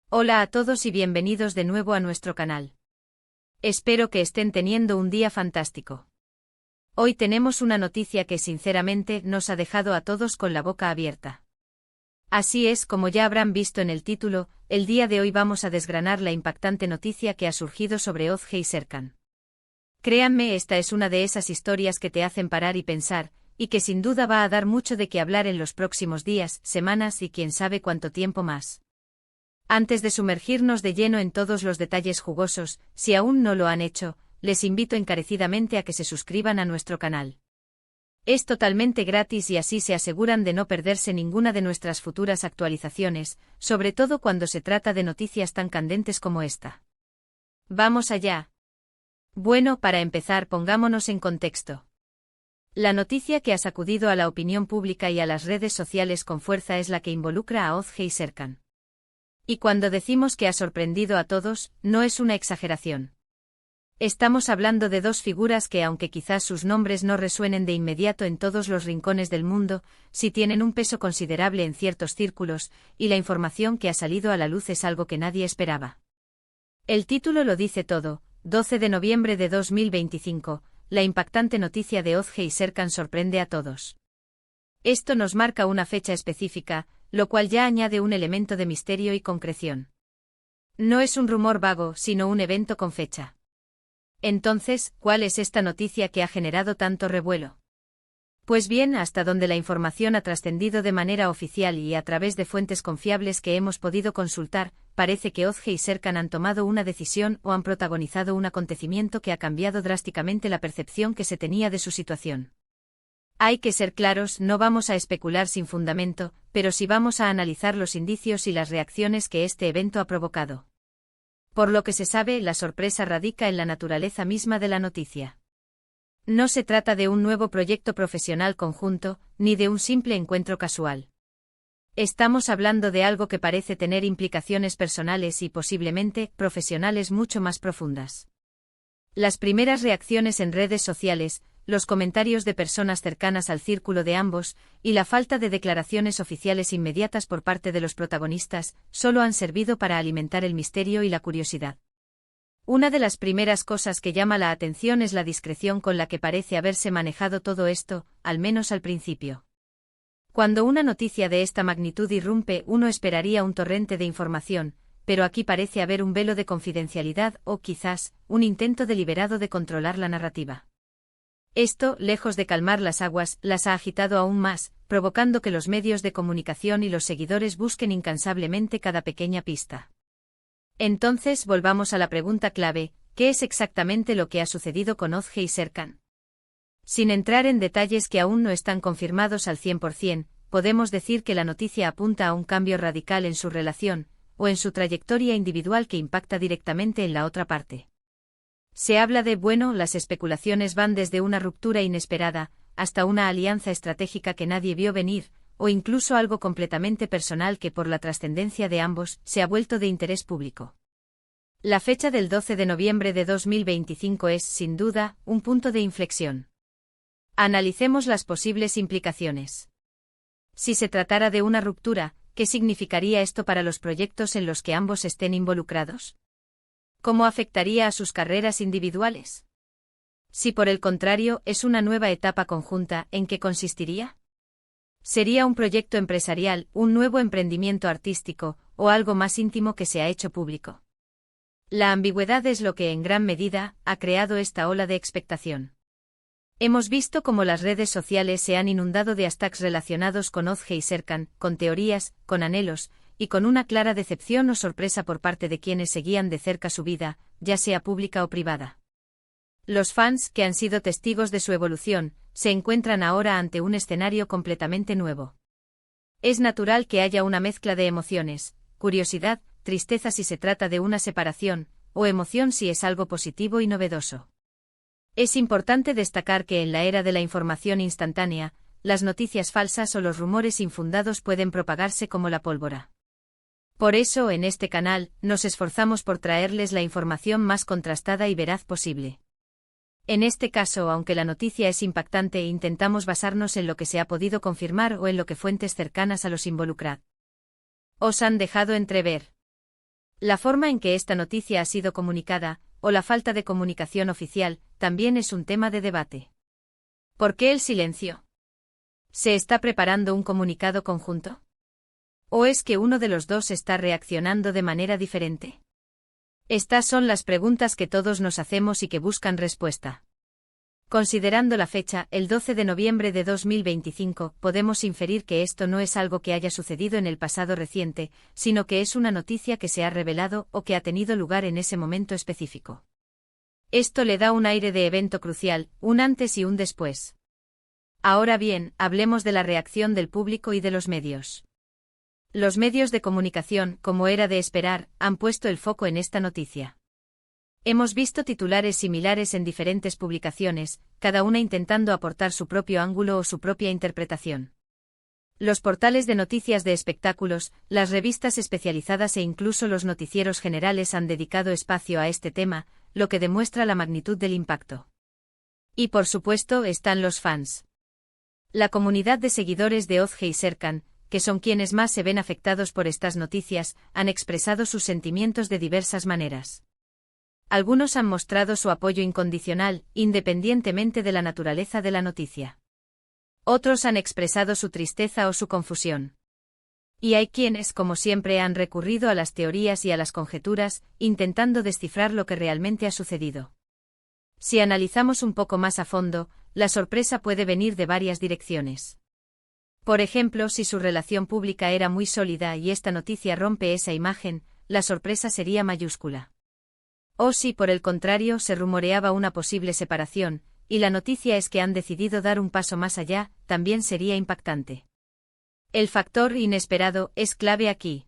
Hola a todos y bienvenidos de nuevo a nuestro canal. Espero que estén teniendo un día fantástico. Hoy tenemos una noticia que sinceramente nos ha dejado a todos con la boca abierta. Así es, como ya habrán visto en el título, el día de hoy vamos a desgranar la impactante noticia que ha surgido sobre Ozge y Serkan. Créanme, esta es una de esas historias que te hacen parar y pensar, y que sin duda va a dar mucho de qué hablar en los próximos días, semanas y quién sabe cuánto tiempo más. Antes de sumergirnos de lleno en todos los detalles jugosos, si aún no lo han hecho, les invito encarecidamente a que se suscriban a nuestro canal. Es totalmente gratis y así se aseguran de no perderse ninguna de nuestras futuras actualizaciones, sobre todo cuando se trata de noticias tan candentes como esta. ¡Vamos allá! Bueno, para empezar, pongámonos en contexto. La noticia que ha sacudido a la opinión pública y a las redes sociales con fuerza es la que involucra a Ozge y Serkan. Y cuando decimos que ha sorprendido a todos, no es una exageración. Estamos hablando de dos figuras que, aunque quizás sus nombres no resuenen de inmediato en todos los rincones del mundo, sí tienen un peso considerable en ciertos círculos, y la información que ha salido a la luz es algo que nadie esperaba. El título lo dice todo: 12 de noviembre de 2025, la impactante noticia de Ozge y Serkan sorprende a todos. Esto nos marca una fecha específica, lo cual ya añade un elemento de misterio y concreción. No es un rumor vago, sino un evento con fecha. Entonces, ¿cuál es esta noticia que ha generado tanto revuelo? Pues bien, hasta donde la información ha trascendido de manera oficial y a través de fuentes confiables que hemos podido consultar, parece que Ozge y Serkan han tomado una decisión o han protagonizado un acontecimiento que ha cambiado drásticamente la percepción que se tenía de su situación. Hay que ser claros, no vamos a especular sin fundamento, pero sí vamos a analizar los indicios y las reacciones que este evento ha provocado. Por lo que se sabe, la sorpresa radica en la naturaleza misma de la noticia. No se trata de un nuevo proyecto profesional conjunto, ni de un simple encuentro casual. Estamos hablando de algo que parece tener implicaciones personales y posiblemente profesionales mucho más profundas. Las primeras reacciones en redes sociales, los comentarios de personas cercanas al círculo de ambos, y la falta de declaraciones oficiales inmediatas por parte de los protagonistas, solo han servido para alimentar el misterio y la curiosidad. Una de las primeras cosas que llama la atención es la discreción con la que parece haberse manejado todo esto, al menos al principio. Cuando una noticia de esta magnitud irrumpe, uno esperaría un torrente de información, pero aquí parece haber un velo de confidencialidad o, quizás, un intento deliberado de controlar la narrativa. Esto, lejos de calmar las aguas, las ha agitado aún más, provocando que los medios de comunicación y los seguidores busquen incansablemente cada pequeña pista. Entonces, volvamos a la pregunta clave: ¿qué es exactamente lo que ha sucedido con Ozge y Serkan? Sin entrar en detalles que aún no están confirmados al 100%, podemos decir que la noticia apunta a un cambio radical en su relación, o en su trayectoria individual que impacta directamente en la otra parte. Se habla de, las especulaciones van desde una ruptura inesperada, hasta una alianza estratégica que nadie vio venir, o incluso algo completamente personal que por la trascendencia de ambos, se ha vuelto de interés público. La fecha del 12 de noviembre de 2025 es, sin duda, un punto de inflexión. Analicemos las posibles implicaciones. Si se tratara de una ruptura, ¿qué significaría esto para los proyectos en los que ambos estén involucrados? ¿Cómo afectaría a sus carreras individuales? Si por el contrario es una nueva etapa conjunta, ¿en qué consistiría? ¿Sería un proyecto empresarial, un nuevo emprendimiento artístico, o algo más íntimo que se ha hecho público? La ambigüedad es lo que en gran medida ha creado esta ola de expectación. Hemos visto cómo las redes sociales se han inundado de hashtags relacionados con Ozge y Serkan, con teorías, con anhelos, y con una clara decepción o sorpresa por parte de quienes seguían de cerca su vida, ya sea pública o privada. Los fans, que han sido testigos de su evolución, se encuentran ahora ante un escenario completamente nuevo. Es natural que haya una mezcla de emociones: curiosidad, tristeza si se trata de una separación, o emoción si es algo positivo y novedoso. Es importante destacar que en la era de la información instantánea, las noticias falsas o los rumores infundados pueden propagarse como la pólvora. Por eso, en este canal, nos esforzamos por traerles la información más contrastada y veraz posible. En este caso, aunque la noticia es impactante, intentamos basarnos en lo que se ha podido confirmar o en lo que fuentes cercanas a los involucrados os han dejado entrever. La forma en que esta noticia ha sido comunicada, o la falta de comunicación oficial, también es un tema de debate. ¿Por qué el silencio? ¿Se está preparando un comunicado conjunto? ¿O es que uno de los dos está reaccionando de manera diferente? Estas son las preguntas que todos nos hacemos y que buscan respuesta. Considerando la fecha, el 12 de noviembre de 2025, podemos inferir que esto no es algo que haya sucedido en el pasado reciente, sino que es una noticia que se ha revelado o que ha tenido lugar en ese momento específico. Esto le da un aire de evento crucial, un antes y un después. Ahora bien, hablemos de la reacción del público y de los medios. Los medios de comunicación, como era de esperar, han puesto el foco en esta noticia. Hemos visto titulares similares en diferentes publicaciones, cada una intentando aportar su propio ángulo o su propia interpretación. Los portales de noticias de espectáculos, las revistas especializadas e incluso los noticieros generales han dedicado espacio a este tema, lo que demuestra la magnitud del impacto. Y por supuesto están los fans. La comunidad de seguidores de Ozge y Serkan, que son quienes más se ven afectados por estas noticias, han expresado sus sentimientos de diversas maneras. Algunos han mostrado su apoyo incondicional, independientemente de la naturaleza de la noticia. Otros han expresado su tristeza o su confusión. Y hay quienes, como siempre, han recurrido a las teorías y a las conjeturas, intentando descifrar lo que realmente ha sucedido. Si analizamos un poco más a fondo, la sorpresa puede venir de varias direcciones. Por ejemplo, si su relación pública era muy sólida y esta noticia rompe esa imagen, la sorpresa sería mayúscula. O si, por el contrario, se rumoreaba una posible separación, y la noticia es que han decidido dar un paso más allá, también sería impactante. El factor inesperado es clave aquí.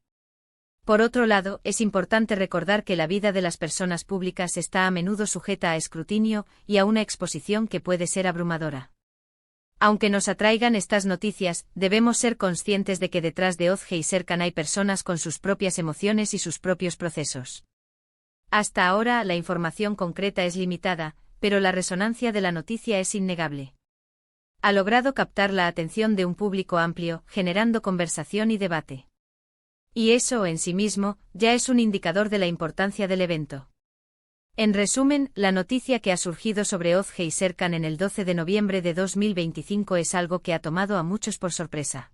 Por otro lado, es importante recordar que la vida de las personas públicas está a menudo sujeta a escrutinio y a una exposición que puede ser abrumadora. Aunque nos atraigan estas noticias, debemos ser conscientes de que detrás de Ozge y Serkan hay personas con sus propias emociones y sus propios procesos. Hasta ahora la información concreta es limitada, pero la resonancia de la noticia es innegable. Ha logrado captar la atención de un público amplio, generando conversación y debate. Y eso, en sí mismo, ya es un indicador de la importancia del evento. En resumen, la noticia que ha surgido sobre Ozge y Serkan en el 12 de noviembre de 2025 es algo que ha tomado a muchos por sorpresa.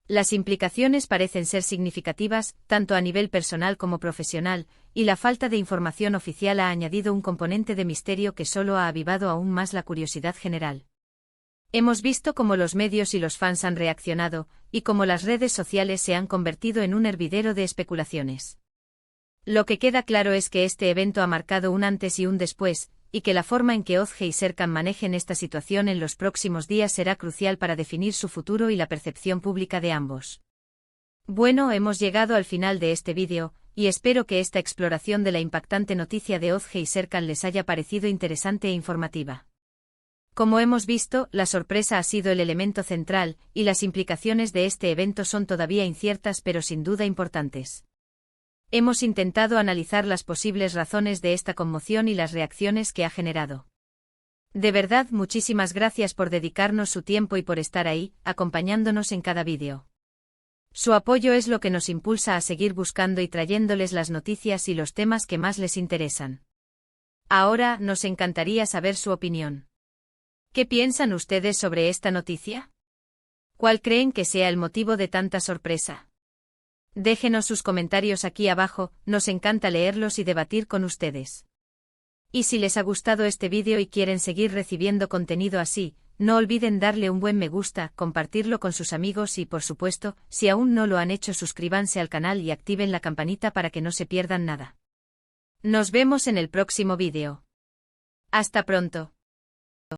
Las implicaciones parecen ser significativas, tanto a nivel personal como profesional, y la falta de información oficial ha añadido un componente de misterio que solo ha avivado aún más la curiosidad general. Hemos visto cómo los medios y los fans han reaccionado, y cómo las redes sociales se han convertido en un hervidero de especulaciones. Lo que queda claro es que este evento ha marcado un antes y un después, y que la forma en que Ozge y Serkan manejen esta situación en los próximos días será crucial para definir su futuro y la percepción pública de ambos. Bueno, hemos llegado al final de este vídeo, y espero que esta exploración de la impactante noticia de Ozge y Serkan les haya parecido interesante e informativa. Como hemos visto, la sorpresa ha sido el elemento central, y las implicaciones de este evento son todavía inciertas pero sin duda importantes. Hemos intentado analizar las posibles razones de esta conmoción y las reacciones que ha generado. De verdad, muchísimas gracias por dedicarnos su tiempo y por estar ahí, acompañándonos en cada vídeo. Su apoyo es lo que nos impulsa a seguir buscando y trayéndoles las noticias y los temas que más les interesan. Ahora, nos encantaría saber su opinión. ¿Qué piensan ustedes sobre esta noticia? ¿Cuál creen que sea el motivo de tanta sorpresa? Déjenos sus comentarios aquí abajo, nos encanta leerlos y debatir con ustedes. Y si les ha gustado este vídeo y quieren seguir recibiendo contenido así, no olviden darle un buen me gusta, compartirlo con sus amigos y, por supuesto, si aún no lo han hecho, suscríbanse al canal y activen la campanita para que no se pierdan nada. Nos vemos en el próximo vídeo. Hasta pronto.